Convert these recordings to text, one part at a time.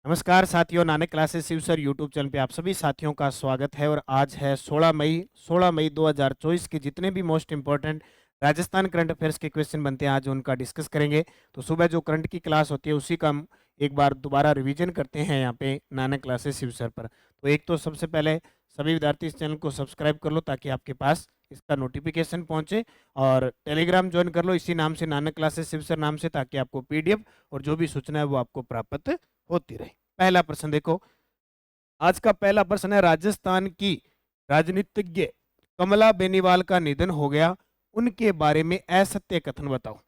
नमस्कार साथियों, Nanak classes Shiv sir YouTube channel पे आप सभी साथियों का स्वागत है। और आज है 16 मई 2024 के जितने भी most important Rajasthan current affairs के क्वेश्चन बनते हैं आज उनका डिस्कस करेंगे। तो सुबह जो करंट की क्लास होती है उसी का हम एक बार दोबारा रिवीजन करते हैं यहाँ पे नानक क्लासेस शिव सर पर। तो एक तो सबसे पहले सभी विद्यार्थी इस चैनल को सब्सक्राइब कर लो ताकि आपके पास इसका नोटिफिकेशन पहुंचे, और टेलीग्राम ज्वाइन कर लो इसी नाम से, नानक क्लासेस शिव सर नाम से, ताकि आपको पीडीएफ और जो भी सूचना है वो आपको प्राप्त होती रहे। पहला प्रश्न देखो, आज का पहला प्रश्न है, राजस्थान की राजनीतिज्ञ कमला बेनीवाल का निधन हो गया, उनके बारे में असत्य कथन बताओ।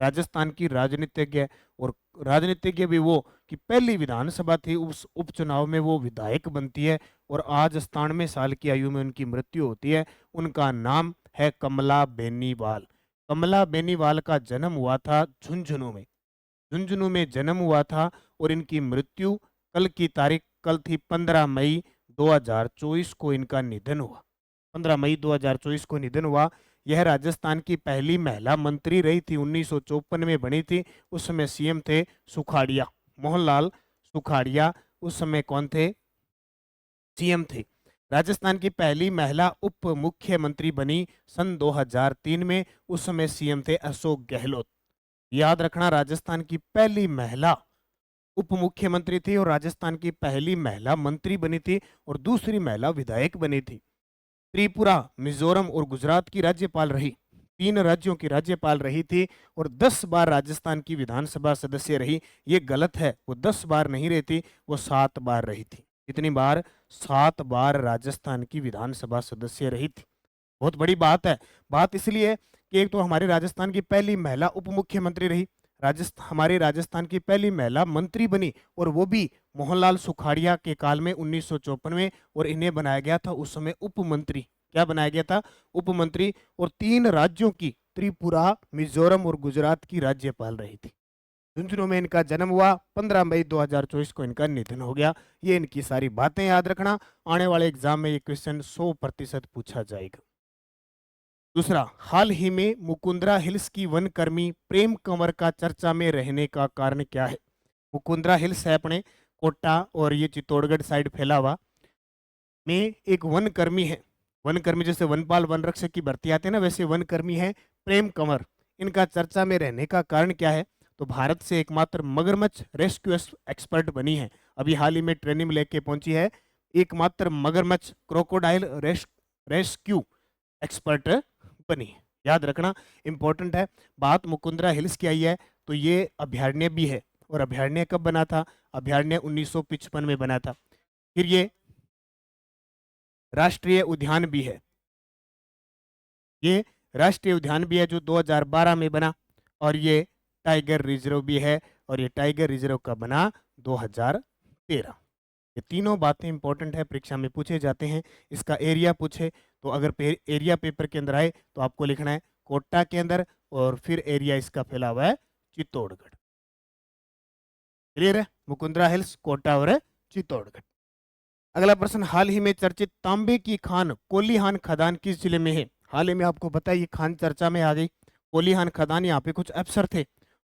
राजस्थान की राजनीतिज्ञ, और राजनीतिज्ञ भी वो कि पहली विधानसभा थी, उस उपचुनाव में वो विधायक बनती है और आज 97 साल की आयु में उनकी मृत्यु होती है। उनका नाम है कमला बेनीवाल। कमला बेनीवाल का जन्म हुआ था झुंझुनू में, झुंझुनू में जन्म हुआ था। और इनकी मृत्यु कल की तारीख, कल थी 15 मई 2024 को इनका निधन हुआ। 15 मई 2024 को निधन हुआ। यह राजस्थान की पहली महिला मंत्री रही थी, 1954 में बनी थी। उस समय सीएम थे सुखाड़िया, मोहनलाल सुखाड़िया उस समय कौन थे, सीएम थे। राजस्थान की पहली महिला उप मुख्यमंत्री बनी सन 2003 में, उस समय सीएम थे अशोक गहलोत। याद रखना, राजस्थान की पहली महिला उप मुख्यमंत्री थी और राजस्थान की पहली महिला मंत्री बनी थी और दूसरी महिला विधायक बनी थी। त्रिपुरा, मिजोरम और गुजरात की राज्यपाल रही, 3 राज्यों की राज्यपाल रही थी। और 10 बार राजस्थान की विधानसभा सदस्य रही। ये गलत है, वो 10 बार नहीं रही थी, वो 7 बार रही थी। कितनी बार? 7 बार राजस्थान की विधानसभा सदस्य रही थी। बहुत बड़ी बात है। बात इसलिए कि एक तो हमारे राजस्थान की पहली महिला उप मुख्यमंत्री रही, हमारे राजस्थान की पहली महिला मंत्री बनी, और वो भी मोहनलाल सुखाड़िया के काल में 1954 में, और इन्हें बनाया गया था उस समय उप मंत्री। क्या बनाया गया था? उप मंत्री। और 3 राज्यों की, त्रिपुरा, मिजोरम और गुजरात की राज्यपाल रही थी। झुंझुनू में इनका जन्म हुआ, 15 मई 2024 को इनका निधन हो गया। ये इनकी सारी बातें याद रखना, आने वाले एग्जाम में ये क्वेश्चन 100% पूछा जाएगा। दूसरा, हाल ही में मुकुंदरा हिल्स की वनकर्मी प्रेम कंवर का चर्चा में रहने का कारण क्या है? मुकुंदरा हिल्स है अपने कोटा और ये चित्तौड़गढ़ साइड फैला हुआ, में एक वनकर्मी है। वनकर्मी जैसे वनपाल वन रक्षक की भर्ती आती है ना, वैसे वनकर्मी है प्रेम कंवर। इनका चर्चा में रहने का कारण क्या है? तो भारत से एकमात्र मगरमच्छ रेस्क्यू एक्सपर्ट बनी है, अभी हाल ही में ट्रेनिंग लेके पहुंची है। एकमात्र मगरमच्छ क्रोकोडाइल रेस्क्यू एक्सपर्ट बनी है। याद रखना, इंपॉर्टेंट है। बात मुकुंदरा हिल्स की आई है तो ये अभयारण्य भी है। और अभयारण्य कब बना था? अभयारण्य 1955 में बना था। फिर ये राष्ट्रीय उद्यान भी है, ये राष्ट्रीय उद्यान भी है जो 2012 में बना। और ये टाइगर रिजर्व भी है, और ये टाइगर रिजर्व का बना 2013। ये तीनों बातें इंपॉर्टेंट है, परीक्षा में पूछे जाते हैं। इसका एरिया पूछे तो अगर एरिया पेपर के अंदर आए तो आपको लिखना है कोटा के अंदर, और फिर एरिया इसका फैला हुआ है चित्तौड़गढ़। क्लियर है? मुकुंदरा हिल्स, कोटा और चित्तौड़गढ़। अगला प्रश्न, हाल ही में चर्चित तांबे की खान कोलीहान खदान किस जिले में है? हाल ही में आपको पता है ये खान चर्चा में आ गई। कोलीहान खदान, यहाँ पे कुछ अफसर थे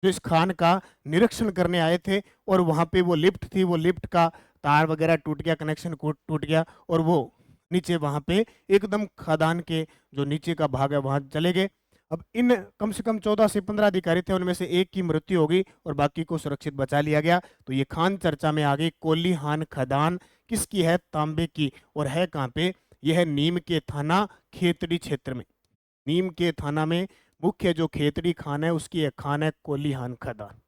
जो इस खान का निरीक्षण करने आए थे, और वहां पे वो लिफ्ट थी, वो लिफ्ट का तार वगैरह टूट गया, कनेक्शन टूट गया, और वो नीचे वहां पे एकदम खदान के जो नीचे का भाग है वहां चले गए। अब इन कम से कम 14 से 15 अधिकारी थे, उनमें से एक की मृत्यु हो गई और बाकी को सुरक्षित बचा लिया गया। तो ये खान चर्चा में आ गई। कोलीहान खदान किसकी है? तांबे की। और है कहाँ पे? यह है नीम के थाना खेतड़ी क्षेत्र में। नीम के थाना में मुख्य जो खेतड़ी खान है उसकी एक खान है कोलीहान खदान,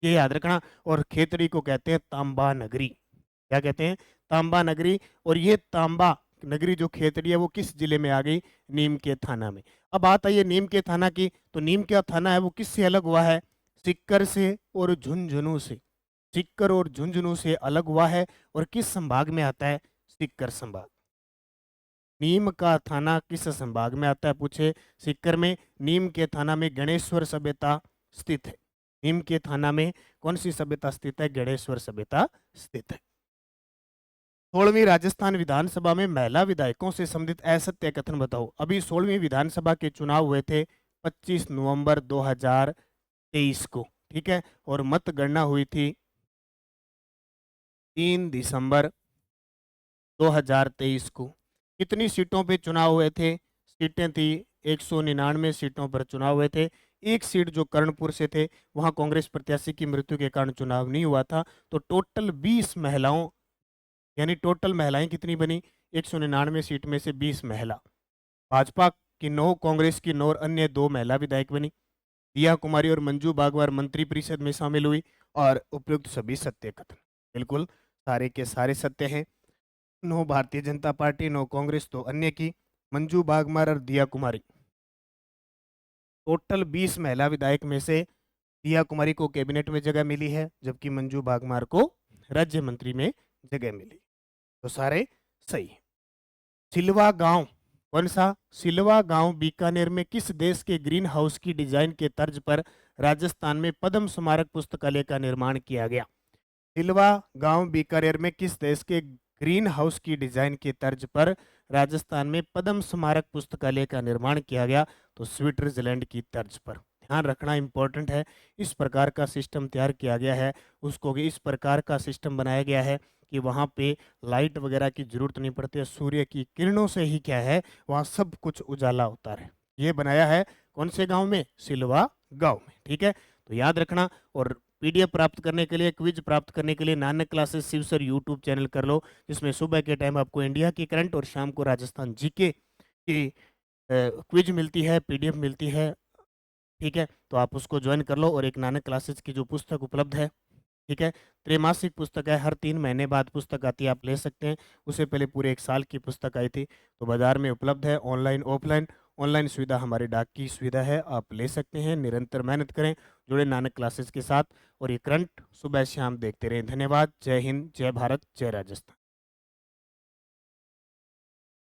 ये याद रखना। और खेतड़ी को कहते हैं तांबा नगरी। क्या कहते हैं? तांबा नगरी। और ये तांबा नगरी जो खेतड़ी है वो किस जिले में आ गई? नीम के थाना में। अब बात आई है नीम के थाना की, तो नीम का थाना है वो किससे अलग हुआ है? सीकर से और झुंझुनू से। सीकर और झुंझुनू से अलग हुआ है। और किस संभाग में आता है? सीकर संभाग। नीम का थाना किस संभाग में आता है पूछे? सीकर में। नीम के थाना में गणेश्वर सभ्यता स्थित है। नीम के थाना में कौन सी सभ्यता स्थित है? गणेश्वर सभ्यता स्थित है। 16वीं राजस्थान विधानसभा में महिला विधायकों से संबंधित असत्य कथन बताओ। अभी 16वीं विधानसभा के चुनाव हुए थे 25 नवंबर 2023 को, ठीक है, और मतगणना हुई थी 3 दिसंबर 2023 को। कितनी सीटों पे चुनाव हुए थे? सीटें थी 199 सीटों पर चुनाव हुए थे। एक सीट जो कर्णपुर से थे, वहां कांग्रेस प्रत्याशी की मृत्यु के कारण चुनाव नहीं हुआ था। तो टोटल 20 महिलाओं, यानी टोटल महिलाएं कितनी बनी? 199 सीट में से 20 महिला। भाजपा की 9, कांग्रेस की 9 और अन्य 2 महिला विधायक बनी। दिया कुमारी और मंजू बागवार मंत्री परिषद में शामिल हुई और उपयुक्त सभी सत्य कथन बिल्कुल सारे के सारे सत्य हैं। 9 भारतीय जनता पार्टी, 9 कांग्रेस, तो अन्य की मंजू बागवार और दिया कुमारी। टोटल 20 महिला विधायक में से दिया कुमारी को कैबिनेट में जगह मिली है, जबकि मंजू बागमार को राज्य मंत्री में जगह मिली। तो सारे सही हैं। सिलवा गांव, कौन सा? सिलवा गांव बीकानेर में किस देश के ग्रीन हाउस की डिजाइन के तर्ज पर राजस्थान में पद्म स्मारक पुस्तकालय का निर्माण किया गया? सिलवा गांव बीकानेर में किस देश के ग्रीन हाउस की डिजाइन के तर्ज पर राजस्थान में पद्म स्मारक पुस्तकालय का निर्माण किया गया? तो स्विट्जरलैंड की तर्ज पर। ध्यान रखना इंपॉर्टेंट है। इस प्रकार का सिस्टम तैयार किया गया है, उसको इस प्रकार का सिस्टम बनाया गया है कि वहाँ पे लाइट वगैरह की जरूरत नहीं पड़ती है, सूर्य की किरणों से ही क्या है वहाँ सब कुछ उजाला होता है। ये बनाया है कौन से गांव में? सिलवा गांव में। ठीक है, तो याद रखना। और पीडीएफ प्राप्त करने के लिए, क्विज प्राप्त करने के लिए Nanak classes Shiv sir YouTube channel कर लो, जिसमें सुबह के टाइम आपको इंडिया की करंट और शाम को राजस्थान जीके की क्विज मिलती है, पीडीएफ मिलती है। ठीक है, तो आप उसको ज्वाइन कर लो। और एक नानक क्लासेस की जो पुस्तक उपलब्ध है, ठीक है, त्रैमासिक पुस्तक है, हर 3 महीने बाद पुस्तक आती है, आप ले सकते हैं। उससे पहले पूरे 1 साल की पुस्तक आई थी। तो बाजार में उपलब्ध है, ऑनलाइन ऑफलाइन। ऑनलाइन सुविधा हमारे डाक की सुविधा है, आप ले सकते हैं। निरंतर मेहनत करें, जुड़े नानक क्लासेस के साथ, और ये करंट सुबह शाम देखते रहें। धन्यवाद। जय हिंद, जय भारत, जय राजस्थान।